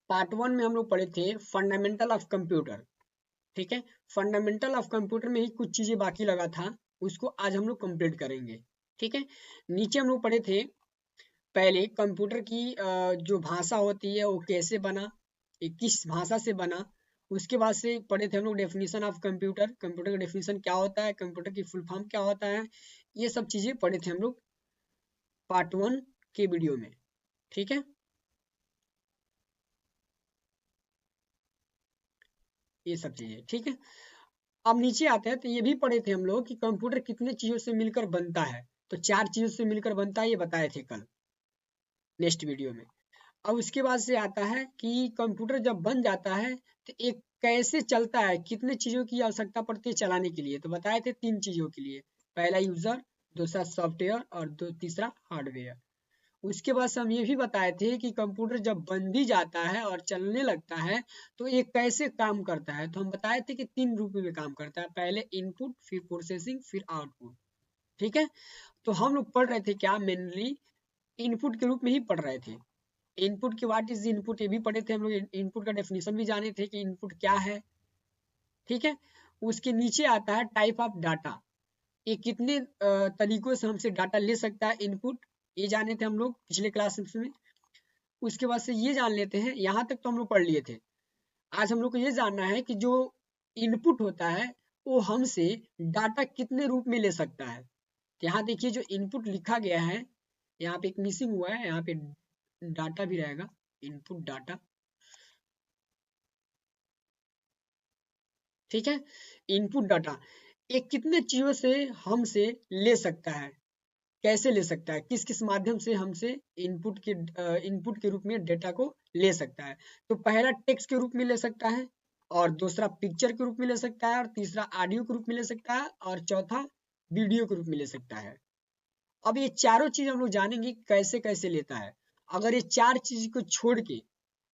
Part 1 में हम लोग पढ़े थे फंडामेंटल ऑफ कंप्यूटर। ठीक है, फंडामेंटल ऑफ कंप्यूटर में ही कुछ चीजें बाकी लगा था, उसको आज हम लोग कंप्लीट करेंगे। ठीक है, नीचे हम लोग पढ़े थे पहले कंप्यूटर की जो भाषा होती है वो कैसे बना, ये किस भाषा से बना। उसके बाद से पढ़े थे हम लोग डेफिनेशन ऑफ कंप्यूटर, कंप्यूटर का डेफिनेशन क्या होता है, कंप्यूटर की फुल फॉर्म क्या होता है, ये सब चीजें पढ़े थे हम लोग पार्ट 1 के वीडियो में। ठीक है, ये सब चीजें ठीक है। अब नीचे आते हैं तो ये भी पढ़े थे हम लोग कि कंप्यूटर कितने चीजों से मिलकर बनता है। तो 4 चीजों से मिलकर बनता है, ये बताए थे कल नेक्स्ट वीडियो में। अब उसके बाद से आता है कि कंप्यूटर जब बन जाता है तो एक कैसे चलता है, कितने चीजों की आवश्यकता पड़ती है चलाने के लिए। तो बताए थे 3 चीजों के लिए, पहला यूजर, दूसरा सॉफ्टवेयर और तीसरा हार्डवेयर। उसके बाद से हम ये भी बताए थे कि कंप्यूटर जब बन भी जाता है और चलने लगता है तो ये कैसे काम करता है। तो हम बताए थे कि 3 रूप में काम करता है, पहले इनपुट, फिर प्रोसेसिंग, फिर आउटपुट। ठीक है, तो हम लोग पढ़ रहे थे क्या, मेनली इनपुट के रूप में ही पढ़ रहे थे। इनपुट की व्हाट इज इनपुट ये भी पढ़े थे हम लोग, इनपुट का डेफिनेशन भी जाने थे कि इनपुट क्या है। ठीक है, उसके नीचे आता है टाइप ऑफ डाटा, ये कितने तरीकों से हमसे डाटा ले सकता है इनपुट, ये जाने थे हम लोग पिछले क्लास में। उसके बाद से ये जान लेते हैं, यहाँ तक तो हम लोग पढ़ लिए थे। आज हम लोग को ये जानना है कि जो इनपुट होता है वो हमसे डाटा कितने रूप में ले सकता है। तो यहाँ देखिए जो इनपुट लिखा गया है, यहाँ पे एक मिसिंग हुआ है, यहाँ पे डाटा भी रहेगा, इनपुट डाटा। ठीक है, इनपुट डाटा ये कितने चीजों से हमसे ले सकता है, कैसे ले सकता है, किस किस माध्यम से हमसे इनपुट के रूप में डेटा को ले सकता है। तो पहला टेक्स्ट के रूप में ले सकता है, और दूसरा पिक्चर के रूप में ले सकता है, और तीसरा ऑडियो के रूप में ले सकता है, और चौथा वीडियो के रूप में ले सकता है। अब ये चारों चीज हम लोग जानेंगे कैसे कैसे लेता है। अगर ये 4 चीज को छोड़ के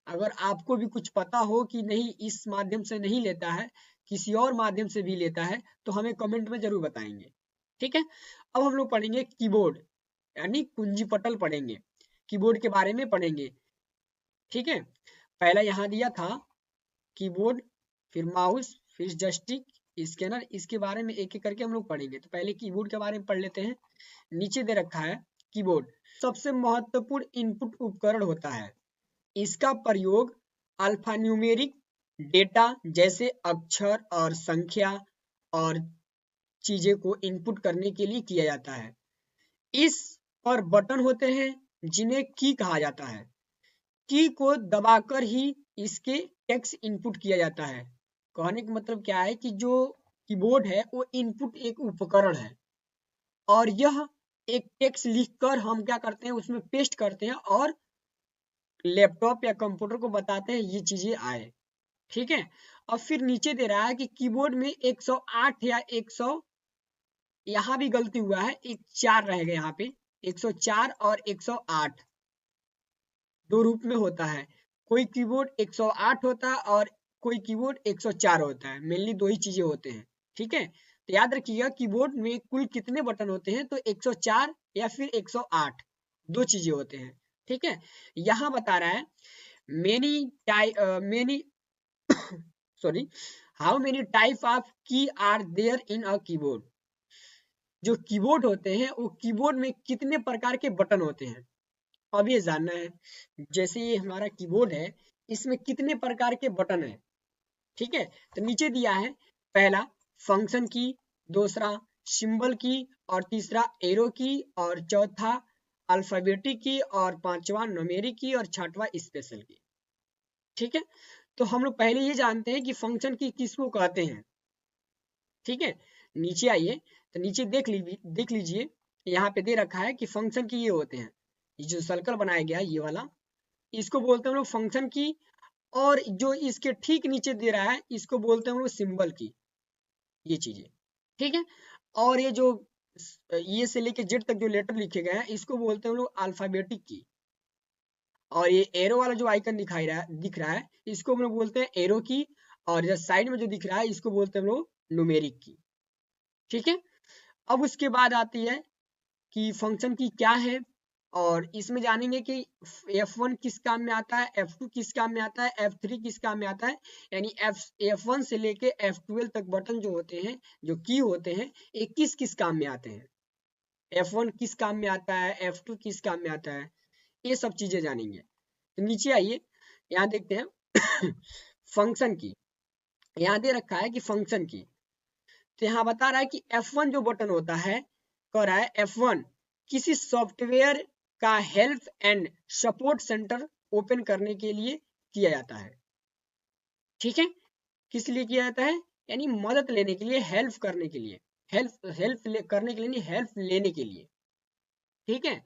अगर आपको भी कुछ पता हो कि नहीं इस माध्यम से नहीं लेता है, किसी और माध्यम से भी लेता है, तो हमें कमेंट में जरूर बताएंगे। ठीक है, अब हम लोग पढ़ेंगे कीबोर्ड, यानी कुंजी पटल पढ़ेंगे, कीबोर्ड के बारे में पढ़ेंगे। ठीक है, पहला यहाँ दिया था कीबोर्ड, फिर माउस, फिर जॉयस्टिक, स्कैनर, इसके बारे में एक एक करके हम लोग पढ़ेंगे। तो पहले कीबोर्ड के बारे में पढ़ लेते हैं। नीचे दे रखा है कीबोर्ड सबसे महत्वपूर्ण इनपुट उपकरण होता है। इसका प्रयोग अल्फान्यूमेरिक डेटा जैसे अक्षर और संख्या और चीजें को इनपुट करने के लिए किया जाता है। इस पर बटन होते हैं जिन्हें की कहा जाता है। की को दबाकर ही इसके टेक्स्ट इनपुट किया जाता है। कहने का मतलब क्या है कि जो कीबोर्ड है वो इनपुट एक उपकरण है, और यह एक टेक्स्ट लिखकर हम क्या करते हैं उसमें पेस्ट करते हैं और लैपटॉप या कंप्यूटर को बताते हैं ये चीजें आए। ठीक है, और फिर नीचे दे रहा है कि कीबोर्ड में 108 या 100, यहाँ भी गलती हुआ है, एक 4 रहेगा यहाँ पे, 104 और 108 दो रूप में होता है। कोई कीबोर्ड 108 होता है और कोई कीबोर्ड 104 होता है, मेनली दो ही चीजें होते हैं। ठीक है, तो याद रखिएगा कीबोर्ड में कुल कितने बटन होते हैं, तो 104 या फिर 108 दो चीजें होते हैं। ठीक है, यहाँ बता रहा है many sorry how many type of key are there in a keyboard. जो कीबोर्ड होते हैं वो कीबोर्ड में कितने प्रकार के बटन होते हैं, अब ये जानना है। जैसे ये हमारा कीबोर्ड है, इसमें कितने प्रकार के बटन है। ठीक है, तो नीचे दिया है पहला फंक्शन की, दूसरा सिंबल की, और तीसरा एरो की, और चौथा अल्फाबेटिक की, और पांचवा न्यूमेरिक की, और छठवा स्पेशल की। ठीक है, तो हम लोग पहले ये जानते हैं कि फंक्शन की किसको कहते हैं। ठीक है, नीचे आइए, तो नीचे देख लीजिए, यहाँ पे दे रखा है कि फंक्शन की ये होते हैं, ये जो सर्कल बनाया गया ये वाला, इसको बोलते हैं हम लोग फंक्शन की। और जो इसके ठीक नीचे दे रहा है इसको बोलते हैं हम लोग सिंबल की, ये चीजें। ठीक है, और ये जो ये से लेके जेड तक जो लेटर लिखे गए हैं इसको बोलते हैं हम लोग अल्फाबेटिक की। और ये एरो वाला जो आइकन दिख रहा है इसको हम लोग बोलते हैं एरो की। और जो साइड में जो दिख रहा है इसको बोलते हैं हम लोग न्यूमेरिक की। ठीक है, अब उसके बाद आती है कि फंक्शन की क्या है। और इसमें जानेंगे कि F1 किस काम में आता है, F2 किस काम में आता है, F3 किस काम में आता है। यानी F1 से लेके F12 तक बटन जो होते हैं, जो की होते हैं, ये किस किस काम में आते हैं। F1 किस काम में आता है, F2 किस काम में आता है, ये सब चीजें जानेंगे। तो नीचे आइए, यहाँ देखते हैं फंक्शन की। यहाँ दे रखा है कि फंक्शन की, तो यहाँ बता रहा है कि F1 जो बटन होता है, कह रहा है F1 किसी सॉफ्टवेयर का help and support centre open करने के लिए किया जाता है। ठीक है, किस लिए किया जाता है, यानी मदद लेने के लिए, हेल्प करने के लिए, हेल्प करने के लिए नहीं, हेल्प लेने के लिए। ठीक है,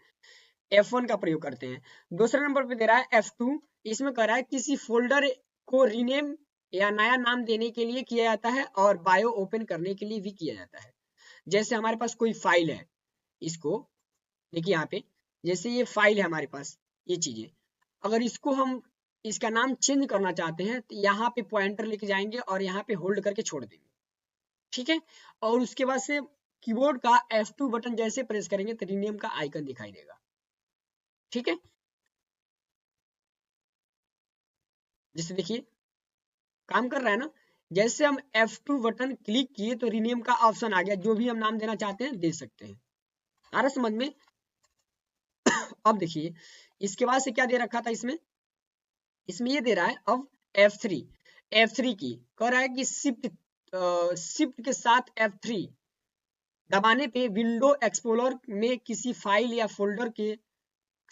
F1 का प्रयोग करते हैं। दूसरे नंबर पे दे रहा है F2, इसमें कह रहा है किसी फोल्डर को रीनेम या नया नाम देने के लिए किया जाता है और बायो ओपन करने के लिए भी किया जाता है। जैसे हमारे पास कोई फाइल है, इसको देखिए यहाँ पे, जैसे ये फाइल है हमारे पास, ये चीजें, अगर इसको हम इसका नाम चेंज करना चाहते हैं तो यहाँ पे पॉइंटर लेके जाएंगे और यहाँ पे होल्ड करके छोड़ देंगे। ठीक है, और उसके बाद से कीबोर्ड का F2 बटन जैसे प्रेस करेंगे तो रीनेम का आइकन दिखाई देगा। ठीक है, जैसे देखिए काम कर रहा है ना, जैसे हम F2 बटन क्लिक किए तो रीनेम का ऑप्शन आ गया, जो भी हम नाम देना चाहते हैं दे सकते हैं। आ रहा समझ में। अब देखिए इसके बाद से क्या दे रखा था इसमें, इसमें ये दे रहा है अब F3 की, कह रहा है कि शिफ्ट के साथ F3 दबाने पे विंडो एक्सप्लोरर में किसी फाइल या फोल्डर के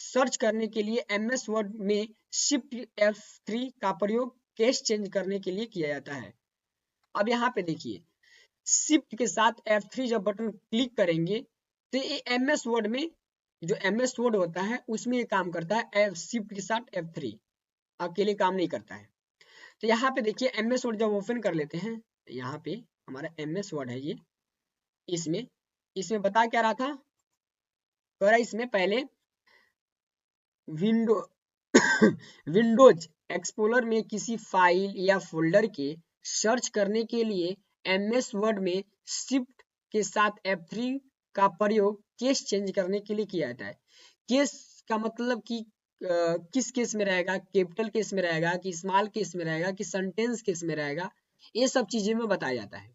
सर्च करने के लिए MS वर्ड में शिफ्ट F3 का प्रयोग केस चेंज करने के लिए किया जाता है। अब यहाँ पे देखिए शिफ्ट के साथ F3 जब बटन क्लिक करेंगे तो ये MS वर्ड में, जो MS वर्ड होता है उसमें ये काम करता है, शिफ्ट के साथ F3 अकेले काम नहीं करता है। तो यहाँ पे देखिए MS वर्ड जब ओपन कर लेते हैं, यहाँ पे हमारा MS वर्ड है ये, इसमें इसमें बता क्या रहा था, कह रहा इसमें पहले विंडो विंडोज एक्सप्लोरर में किसी फाइल या फोल्डर के सर्च करने के लिए MS वर्ड में शिफ्ट के साथ F3 का प्रयोग केस चेंज करने के लिए किया जाता है। केस का मतलब कि किस केस में रहेगा, कैपिटल केस में रहेगा कि स्मॉल केस में रहेगा कि सेंटेंस केस में रहेगा, ये सब चीजें में बताया जाता है।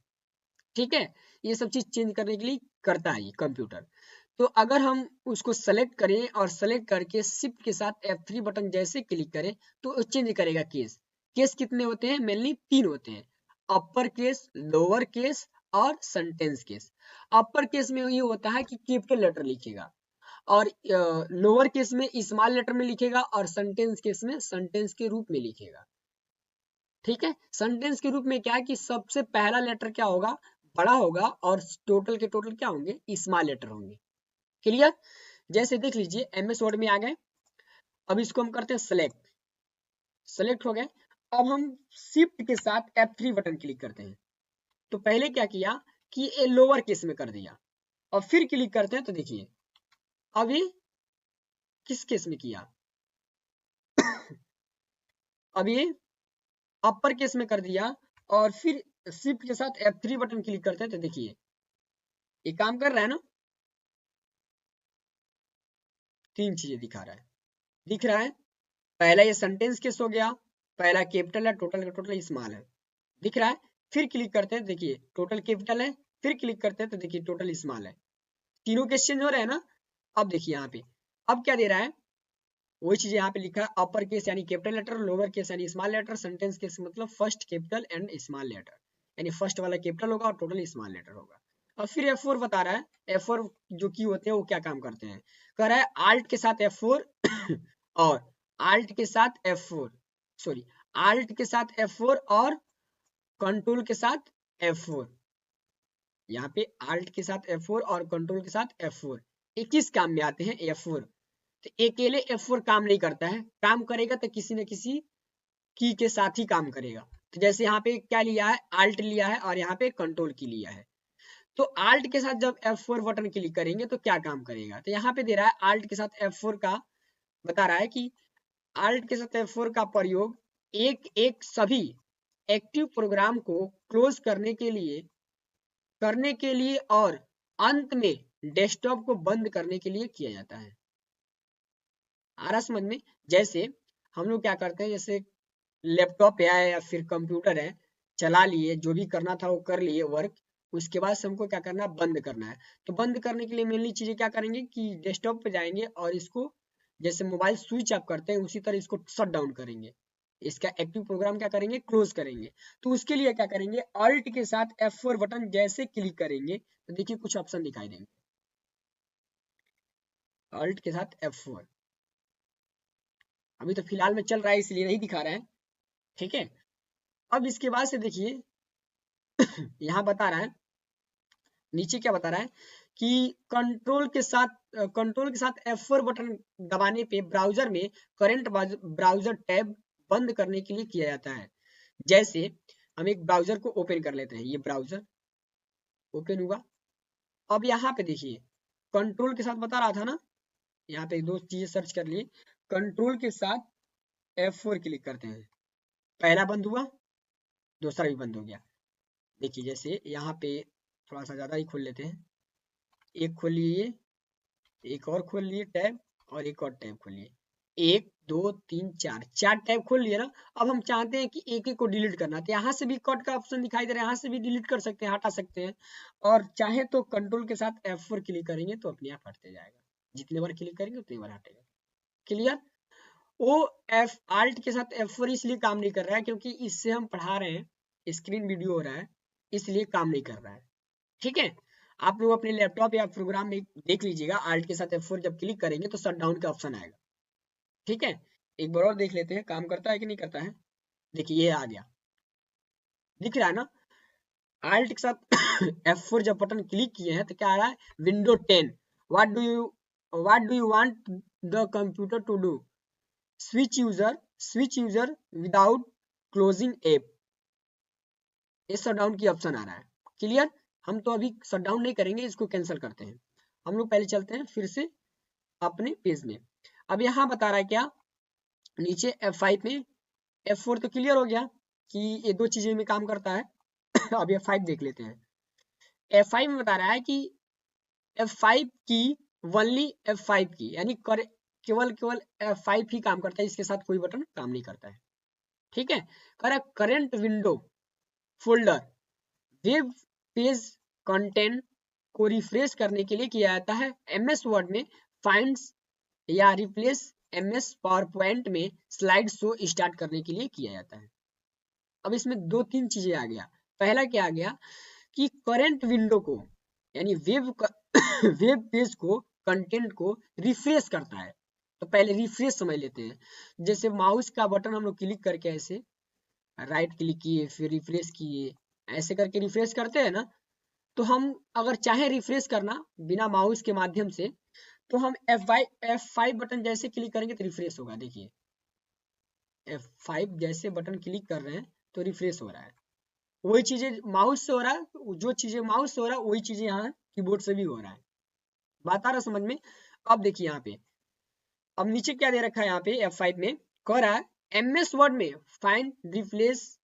ठीक है, ये सब चीज चेंज करने के लिए करता है ये कंप्यूटर। तो अगर हम उसको सेलेक्ट करें और सेलेक्ट करके शिफ्ट के साथ F3 बटन जैसे क्लिक करें तो चेंज करेगा केस। केस कितने होते हैं, मेनली 3 होते हैं, अपर केस, लोअर केस और सेंटेंस केस। अपर केस में ये होता है कि कैपिटल लेटर लिखेगा, और लोअर केस में स्मॉल लेटर में लिखेगा, और सेंटेंस केस में सेंटेंस के रूप में लिखेगा। ठीक है, सेंटेंस के रूप में क्या है कि सबसे पहला लेटर क्या होगा, बड़ा होगा, और टोटल के टोटल क्या होंगे, स्मॉल लेटर होंगे। क्लियर, जैसे देख लीजिए MS वर्ड में आ गए। अब इसको हम करते हैं सेलेक्ट हो गए। अब हम शिफ्ट के साथ F3 बटन क्लिक करते हैं। तो पहले क्या किया कि ये लोअर केस में कर दिया, और फिर क्लिक करते हैं तो देखिए अभी किस केस में किया, अभी अपर केस में कर दिया, और फिर शिफ्ट के साथ F3 बटन क्लिक करते हैं तो देखिए ये काम कर रहा है ना, 3 चीजें दिखा रहा है, दिख रहा है। पहला ये सेंटेंस केस हो गया, पहला कैपिटल है, टोटल का टोटल स्मॉल है, दिख रहा है। फिर क्लिक करते हैं, देखिए टोटल कैपिटल है, फिर क्लिक करते हैं तो देखिए टोटल स्मॉल है। तीनों केस चेंज हो रहे हैं ना। अब देखिए यहाँ पे अब क्या दे रहा है, वही चीज यहाँ पे लिखा है, अपर केस यानी कैपिटल लेटर, लोअर केस यानी स्मॉल लेटर, सेंटेंस केस मतलब first capital and small letter, यानी फर्स्ट वाला कैपिटल होगा और टोटल स्मॉल लेटर होगा। और फिर F4 बता रहा है, F4 जो की होते हैं वो क्या काम करते हैं, कह रहा है आल्ट के साथ F4 और आल्ट के साथ F4, सॉरी, आल्ट के साथ F4 और कंट्रोल के साथ F4, यहाँ पे आल्ट के साथ F4 और कंट्रोल के साथ F4, ये किस काम में आते हैं, F4। तो अकेले F4 काम नहीं करता है, काम करेगा तो किसी न किसी की के साथ ही काम करेगा। तो जैसे यहाँ पे क्या लिया है, आल्ट लिया है, और यहाँ पे कंट्रोल की लिया है। तो आल्ट के साथ जब F4 बटन क्लिक करेंगे तो क्या काम करेगा, तो यहाँ पे दे रहा है आल्ट के साथ F4 का, बता रहा है कि आल्ट के साथ F4 का प्रयोग एक एक सभी एक्टिव प्रोग्राम को क्लोज करने के लिए और अंत में डेस्कटॉप को बंद करने के लिए किया जाता है। आ रहा समझ में? जैसे हम लोग क्या करते हैं, जैसे लैपटॉप है या फिर कंप्यूटर है, चला लिए, जो भी करना था वो कर लिए वर्क, उसके बाद से हमको क्या करना है, बंद करना है। तो बंद करने के लिए मेनली चीजें क्या करेंगे कि डेस्कटॉप पे जाएंगे और इसको जैसे मोबाइल स्विच ऑफ करते हैं उसी तरह इसको शट डाउन करेंगे, इसका एक्टिव प्रोग्राम क्या करेंगे, क्लोज करेंगे। तो उसके लिए क्या करेंगे, ऑल्ट के साथ F4 बटन जैसे क्लिक करेंगे तो देखिए कुछ ऑप्शन दिखाई देंगे, ऑल्ट के साथ F4। अभी तो फिलहाल में चल रहा है इसलिए नहीं दिखा रहा है, ठीक है। अब इसके बाद से देखिए यहाँ बता रहा है, नीचे क्या बता रहा है कि कंट्रोल के साथ F4 बटन दबाने पे ब्राउजर में करंट ब्राउजर टैब बंद करने के लिए किया जाता है। जैसे हम एक ब्राउजर को ओपन कर लेते हैं, ये ब्राउजर ओपन हुआ। अब यहाँ पे देखिए कंट्रोल के साथ बता रहा था ना, यहाँ पे दो चीजें सर्च कर लिए, कंट्रोल के साथ F4 क्लिक करते हैं, पहला बंद हुआ, दूसरा भी बंद हो गया। देखिए जैसे यहाँ पे थोड़ा सा ज्यादा ही खोल लेते हैं, एक खोल लिए, एक और खोल लिए टैब, और एक और टैब खोल लिए, एक दो तीन चार, चार टैब खोल लिए ना। अब हम चाहते हैं कि एक एक को डिलीट करना, तो यहाँ से भी कट का ऑप्शन दिखाई दे रहा है, यहाँ से भी डिलीट कर सकते हैं, हटा सकते हैं। और चाहे तो कंट्रोल के साथ F4 क्लिक करेंगे तो अपने आप हटते जाएगा, जितने बार क्लिक करेंगे उतनी बार हटेगा। क्लियर? वो एफ आल्ट के साथ F4 इसलिए काम नहीं कर रहा है क्योंकि इससे हम पढ़ा रहे हैं, स्क्रीन वीडियो हो रहा है, इसलिए काम नहीं कर रहा है, ठीक है। आप लोग अपने लैपटॉप या प्रोग्राम में देख लीजिएगा, आल्ट के साथ F4 जब क्लिक करेंगे तो शट डाउन का ऑप्शन आएगा, ठीक है। एक बार और देख लेते हैं काम करता है कि नहीं करता है। देखिए ये आ गया, दिख रहा है ना, आल्ट के साथ F4 जब बटन क्लिक किए हैं तो क्या आ रहा है, window 10, what do you want the computer to do, switch user without closing app, ये शट डाउन की ऑप्शन आ रहा है। क्लियर? हम तो अभी शट डाउन नहीं करेंगे, इसको कैंसिल करते हैं। हम लोग पहले चलते हैं फिर से अपने पेज में। अब यहाँ बता रहा है क्या, नीचे F5 में, F4 तो क्लियर हो गया कि ये दो चीजें में काम करता है। अब F5 देख लेते हैं। F5 में बता रहा है कि F5 की ओनली F5 की, यानी केवल केवल F5 ही काम करता है, इसके साथ कोई बटन काम नहीं करता है, ठीक है। Current window folder web page content को रिफ्रेश करने के लिए किया जाता है MS वर्ड में फाइंड्स या रिप्लेस MS पावर पॉइंट में स्लाइड शो स्टार्ट करने के लिए किया जाता है। अब इसमें दो तीन चीजें आ गया, पहला क्या आ गया कि करंट विंडो को, यानी वेब पेज को, कंटेंट को रिफ्रेश करता है। तो पहले रिफ्रेश समझ लेते हैं, जैसे माउस का बटन हम लोग क्लिक करके ऐसे राइट क्लिक किए फिर रिफ्रेश किए, ऐसे करके रिफ्रेश करते हैं ना। तो हम अगर चाहे रिफ्रेश करना बिना माउस के माध्यम से, तो हम F5 बटन जैसे क्लिक करेंगे तो रिफ्रेश होगा। देखिए F5 जैसे बटन क्लिक कर रहे हैं तो रिफ्रेश हो रहा है, वही चीजें माउस से हो रहा है, जो चीजें माउस से हो रहा है वही चीजें यहाँ कीबोर्ड से भी हो रहा है। बात आ रहा समझ में? अब देखिए यहाँ पे, अब नीचे क्या दे रखा है, यहाँ पे F5 में कह रहा है MS वर्ड में फाइंड रिप्लेस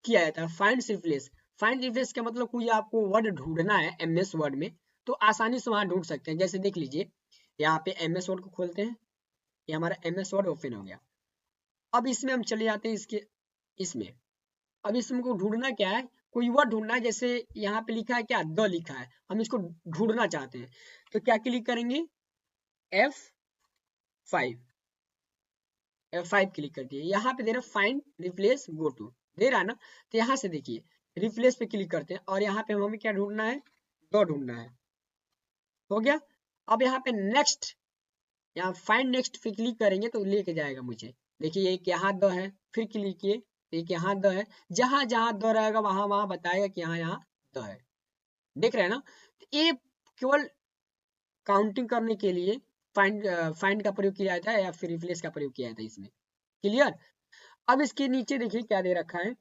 किया जाता है। फाइंड रिप्लेस का मतलब कोई आपको वर्ड ढूंढना है MS वर्ड में, तो आसानी से वहां ढूंढ सकते हैं। जैसे देख लीजिए यहाँ पे MS वर्ड को खोलते हैं, ये हमारा MS वर्ड ओपन हो गया। अब इसमें हम चले जाते हैं इसमें। अब इसमें को ढूंढना क्या है, कोई वर्ड ढूंढना है, जैसे यहाँ पे लिखा है क्या, द लिखा है, हम इसको ढूंढना चाहते हैं, तो क्या क्लिक करेंगे, F5 F5 क्लिक कर दिए। यहाँ पे दे रहा है फाइंड रिप्लेस गो टू, दे रहा है ना। तो यहाँ से देखिए रिप्लेस पे क्लिक करते हैं और यहाँ पे हमें क्या ढूंढना है, द ढूंढना है, हो गया। अब यहाँ पे नेक्स्ट, यहाँ फाइंड नेक्स्ट पे क्लिक करेंगे तो लेके जाएगा मुझे, देखिए एक यहाँ द है, फिर क्लिक किए, एक यहाँ द है, जहां जहां द रहेगा वहां वहां बताएगा कि यहाँ यहाँ द है, देख रहे हैं ना। तो ये केवल काउंटिंग करने के लिए फाइंड का प्रयोग किया जाता है या फिर रिप्लेस का प्रयोग किया जाता है इसमें। क्लियर? अब इसके नीचे देखिए क्या दे रखा है,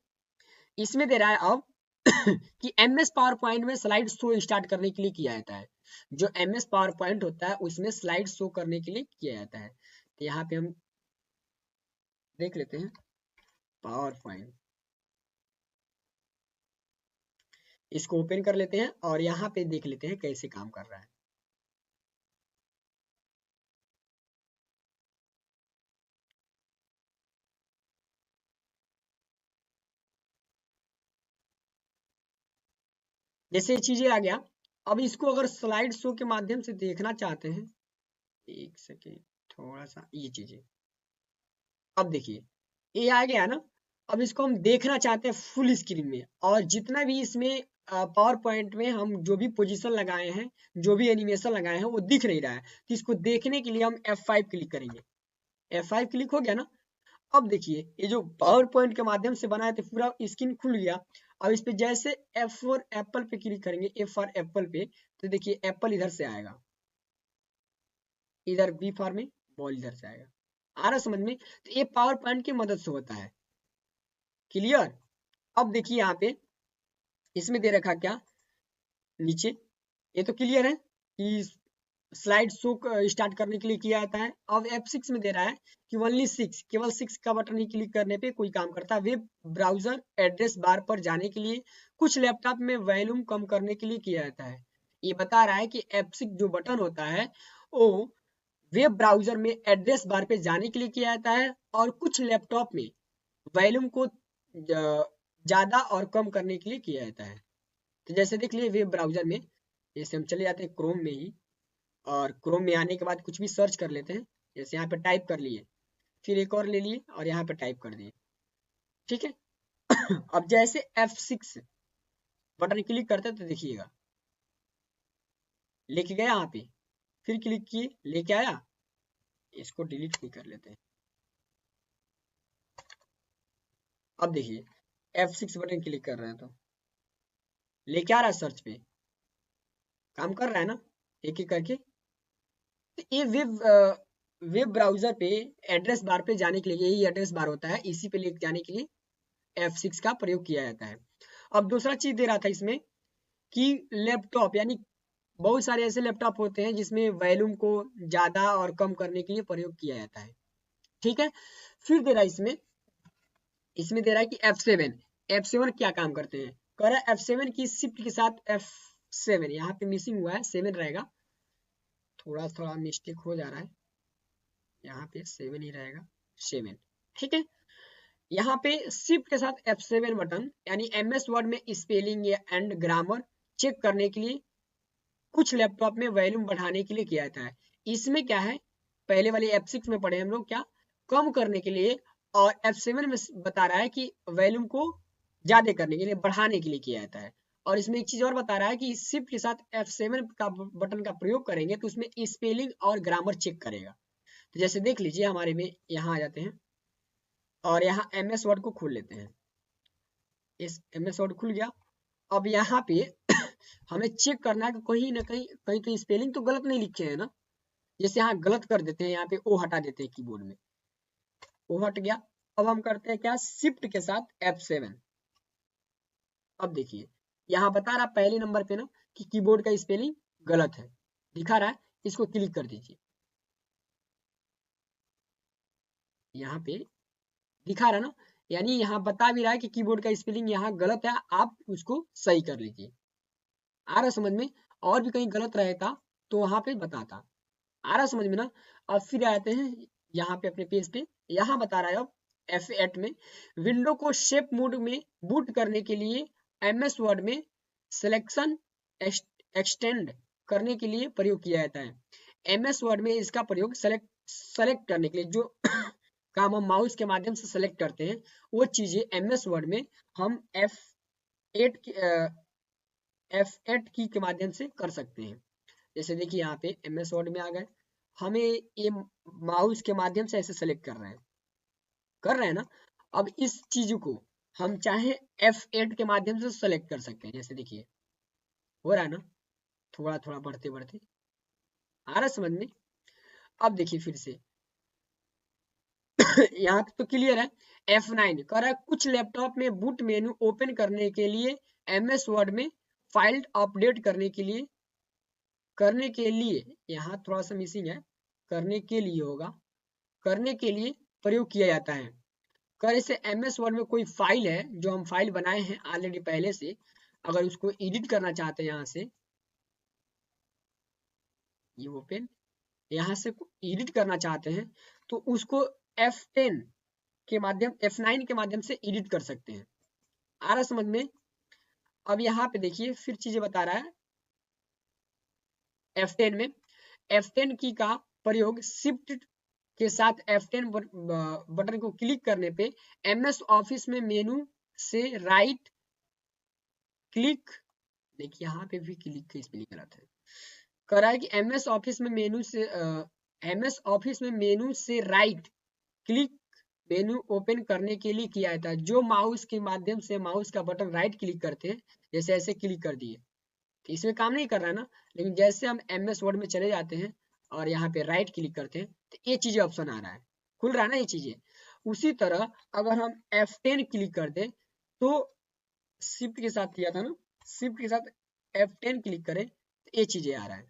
इसमें दे रहा है अब कि MS पावर पॉइंट में स्लाइड शो स्टार्ट करने के लिए किया जाता है। जो MS पावर पॉइंट होता है उसमें स्लाइड शो करने के लिए किया जाता है। तो यहाँ पे हम देख लेते हैं पावर पॉइंट, इसको ओपन कर लेते हैं और यहाँ पे देख लेते हैं कैसे काम कर रहा है। जैसे ये चीजें आ गया। अब इसको अगर स्लाइड शो के माध्यम से देखना चाहते हैं, एक सेकेंड, थोड़ा सा ये चीजें, अब देखिए ये आ गया ना। अब इसको हम देखना चाहते हैं फुल स्क्रीन में, और जितना भी इसमें पावर पॉइंट में हम जो भी पोजीशन लगाए हैं, जो भी एनिमेशन लगाए हैं, वो दिख नहीं रहा है। तो इसको देखने के लिए हम F5 क्लिक करेंगे। F5 क्लिक हो गया ना। अब देखिए ये जो पावर पॉइंट के माध्यम से बनाया तो पूरा स्क्रीन खुल गया। अब इस पे जैसे F4 एप्पल पे क्लिक करेंगे, F फॉर एप्पल पे, तो देखिए एप्पल इधर से आएगा, इधर B फॉर में बॉल इधर से आएगा। आ रहा समझ में? तो ये पावर पॉइंट की मदद से होता है। क्लियर? अब देखिए यहाँ पे इसमें दे रखा क्या नीचे, ये तो क्लियर है कि स्लाइड शो स्टार्ट करने के लिए किया जाता है। अब F6 में दे रहा है कि ओनली 6, केवल 6 का बटन ही क्लिक करने पे कोई काम करता है। वेब ब्राउजर एड्रेस बार पर जाने के लिए, कुछ लैपटॉप में वॉल्यूम कम करने के लिए किया जाता है। ये बता रहा है कि F6 जो बटन होता है वो वेब ब्राउजर में एड्रेस बार पे जाने के लिए किया जाता है, और कुछ लैपटॉप में वॉल्यूम को ज्यादा और कम करने के लिए किया जाता है। तो जैसे देख लिए वेब ब्राउजर में, जैसे हम चले जाते हैं क्रोम में ही, और क्रोम में आने के बाद कुछ भी सर्च कर लेते हैं। जैसे यहाँ पे टाइप कर लिए, फिर एक और ले लिए और यहाँ पे टाइप कर दिए, ठीक है। अब जैसे F6 बटन क्लिक करते हैं तो देखिएगा लेके गया यहाँ पे, फिर क्लिक किए लेके आया। इसको डिलीट भी कर लेते हैं। अब देखिए F6 बटन क्लिक कर रहे हैं तो लेके आ रहा है, सर्च पे काम कर रहा है ना, एक एक करके। तो ये वेब ब्राउजर पे एड्रेस बार पे जाने के लिए, यही एड्रेस बार होता है, इसी पे ले जाने के लिए F6 का प्रयोग किया जाता है। अब दूसरा चीज दे रहा था इसमें कि लैपटॉप, यानी बहुत सारे ऐसे लैपटॉप होते हैं जिसमें वॉल्यूम को ज्यादा और कम करने के लिए प्रयोग किया जाता है, ठीक है। फिर दे रहा है इसमें, दे रहा है कि F7 क्या काम करते हैं। कह रहा है F7 की शिफ्ट के साथ F7, यहाँ पे मिसिंग हुआ है, 7 रहेगा, थोड़ा थोड़ा मिस्टेक हो जा रहा है, यहाँ पे 7 ही रहेगा, 7, ठीक है। यहाँ पे शिफ्ट के साथ F7 बटन, यानी MS वर्ड में स्पेलिंग एंड ग्रामर चेक करने के लिए, कुछ लैपटॉप में वॉल्यूम बढ़ाने के लिए किया जाता है। इसमें क्या है, पहले वाले F6 में पढ़े हम लोग क्या, कम करने के लिए, और F7 में बता रहा है कि वॉल्यूम को ज्यादा करने के लिए, बढ़ाने के लिए किया जाता है। और इसमें एक चीज और बता रहा है कि शिफ्ट के साथ F7 का बटन का प्रयोग करेंगे तो उसमें स्पेलिंग और ग्रामर चेक करेगा। तो जैसे देख लीजिए हमारे में यहाँ आ जाते हैं, और यहाँ MS वर्ड को खोल लेते हैं। इस MS वर्ड खुल गया। अब यहाँ पे हमें चेक करना है कि कहीं ना कहीं कहीं तो स्पेलिंग तो गलत नहीं लिखे हैं ना। जैसे यहाँ गलत कर देते हैं, यहाँ पे ओ हटा देते हैं कीबोर्ड में, ओ हट गया। अब हम करते हैं क्या, शिफ्ट के साथ F7। अब देखिए यहाँ बता रहा पहले नंबर पे ना कि कीबोर्ड का स्पेलिंग गलत है, दिखा रहा है। इसको क्लिक कर दीजिए, यहाँ पे दिखा रहा ना, यानी यहाँ बता भी रहा है कि कीबोर्ड का स्पेलिंग यहाँ गलत है, आप उसको सही कर लीजिए। आ रहा समझ में? और भी कहीं गलत रहता तो वहां पे बताता। आ रहा समझ में ना? अब फिर आते हैं यहाँ पे अपने पेज पे, यहाँ बता रहा है अब F8 में विंडो को शेप मोड में बूट करने के लिए MS वर्ड में सिलेक्शन एक्सटेंड करने के लिए प्रयोग किया जाता है। MS वर्ड में इसका प्रयोग सेलेक्ट करने के लिए, जो काम हम माउस के माध्यम से सेलेक्ट करते हैं, वो चीजें MS वर्ड में हम F8 की के माध्यम से कर सकते हैं। जैसे देखिए यहाँ पे MS वर्ड में आ गए, हमें ये माउस के माध्यम से ऐसे सेलेक्ट कर रहे हैं ना। अब इस चीज को हम चाहे F8 के माध्यम से सेलेक्ट कर सकते हैं। जैसे देखिए हो रहा है ना, थोड़ा थोड़ा बढ़ते बढ़ते आ रहा है समझ में। अब देखिए फिर से यहाँ तक तो क्लियर है। F9 कह रहा है कुछ लैपटॉप में बूट मेनू ओपन करने के लिए, MS वर्ड में फाइल अपडेट करने के लिए, यहाँ थोड़ा सा मिसिंग है, करने के लिए होगा, करने के लिए प्रयोग किया जाता है। कर इसे MS वर्ड में कोई फाइल है जो हम फाइल बनाए हैं ऑलरेडी पहले से, अगर उसको एडिट करना चाहते हैं यहाँ से, ये ओपन, यहाँ से एडिट करना चाहते हैं तो उसको F10 के माध्यम, F9 के माध्यम से एडिट कर सकते हैं। आ रहा समझ में? अब यहाँ पे देखिए फिर चीजें बता रहा है F10 में। F10 की का प्रयोग शिफ्ट के साथ F10 बटन को क्लिक करने पे MS ऑफिस में मेनू से राइट क्लिक, देखिए यहाँ पे भी क्लिक का स्पेलिंग गलत है, कह रहा है कि MS ऑफिस में मेनू से MS ऑफिस में मेनू से राइट क्लिक मेनू ओपन करने के लिए किया जाता है। जो माउस के माध्यम से माउस का बटन राइट क्लिक करते हैं, जैसे ऐसे क्लिक कर दिए तो इसमें काम नहीं कर रहा है ना, लेकिन जैसे हम MS वर्ड में चले जाते हैं और यहाँ पे राइट क्लिक करते हैं तो ये चीजें ऑप्शन आ रहा है, खुल रहा है ना ये चीजें। उसी तरह अगर हम F10 क्लिक कर दे तो शिफ्ट के साथ किया था ना, शिफ्ट के साथ F10 क्लिक करें तो ये चीजें आ रहा है,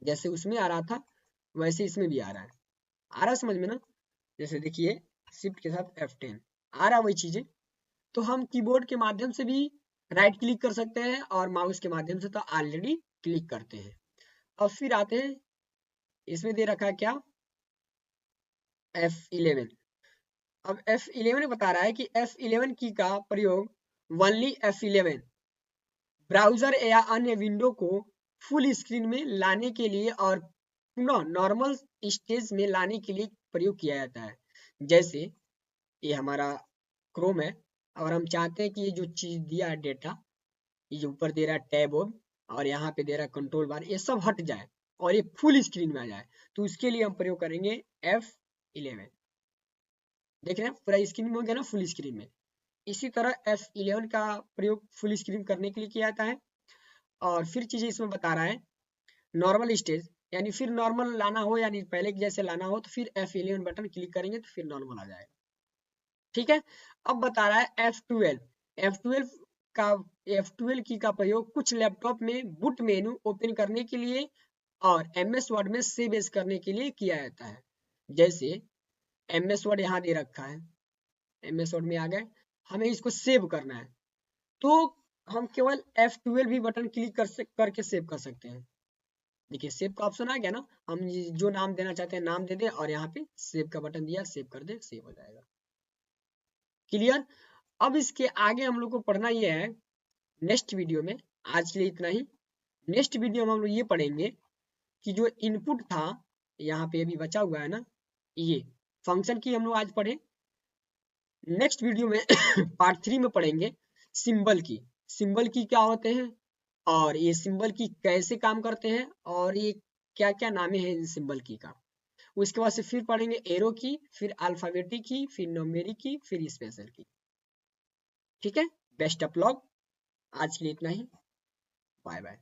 जैसे उसमें आ रहा था वैसे इसमें भी आ रहा है। आ रहा है समझ में ना, जैसे देखिए शिफ्ट के साथ F10 आ रहा वही चीजें। तो हम कीबोर्ड के माध्यम से भी राइट क्लिक कर सकते हैं और माउस के माध्यम से तो ऑलरेडी क्लिक करते हैं। अब फिर आते हैं, इसमें दे रखा है क्या F11। अब F11 बता रहा है कि F11 की का प्रयोग ओनली F11 ब्राउजर या अन्य विंडो को फुल स्क्रीन में लाने के लिए और पुनः नॉर्मल स्टेज में लाने के लिए प्रयोग किया जाता है। जैसे ये हमारा क्रोम है, अगर हम चाहते हैं कि ये जो चीज दिया है डेटा, ये जो ऊपर दे रहा है टैब और यहाँ पे दे रहा है कंट्रोल बार, ये सब हट जाए और ये फुल स्क्रीन में आ जाए, तो उसके लिए हम प्रयोग करेंगे F11। देख रहे हैं पूरा स्क्रीन में हो गया ना, फुल स्क्रीन में। इसी तरह F11 का प्रयोग फुल स्क्रीन करने के लिए किया जाता है। और फिर चीजें इसमें बता रहा है नॉर्मल स्टेज, यानी फिर नॉर्मल लाना हो यानी पहले के जैसे लाना हो तो फिर F11 बटन क्लिक करेंगे तो फिर नॉर्मल आ जाएगा। ठीक है। अब बता रहा है F12 का F12 की का प्रयोग कुछ लैपटॉप में बूट मेनू ओपन करने के लिए और MS वर्ड में सेव एज करने के लिए किया जाता है। जैसे MS वर्ड यहाँ दे रखा है, MS वर्ड में आ गए, हमें इसको सेव करना है तो हम केवल F12 भी बटन क्लिक करके सेव कर सकते हैं। देखिए सेव का ऑप्शन आ गया ना, हम जो नाम देना चाहते हैं नाम दे दे और यहाँ पे सेव का बटन दिया, सेव कर दे, सेव हो जाएगा। क्लियर। अब इसके आगे हम लोग को पढ़ना ये है नेक्स्ट वीडियो में, आज के लिए इतना ही। नेक्स्ट वीडियो में हम लोग ये पढ़ेंगे कि जो इनपुट था यहाँ पे अभी बचा हुआ है ना, ये फंक्शन की हम लोग आज पढ़े। नेक्स्ट वीडियो में पार्ट 3 में पढ़ेंगे सिंबल की, सिंबल की क्या होते हैं और ये सिंबल की कैसे काम करते हैं और ये क्या क्या नामे हैं इन सिंबल की का। उसके बाद से फिर पढ़ेंगे एरो की, फिर अल्फाबेटिक की, फिर न्यूमेरिक की, फिर स्पेशल की। ठीक है, बेस्ट ऑफ लक। आज के लिए इतना ही, बाय बाय।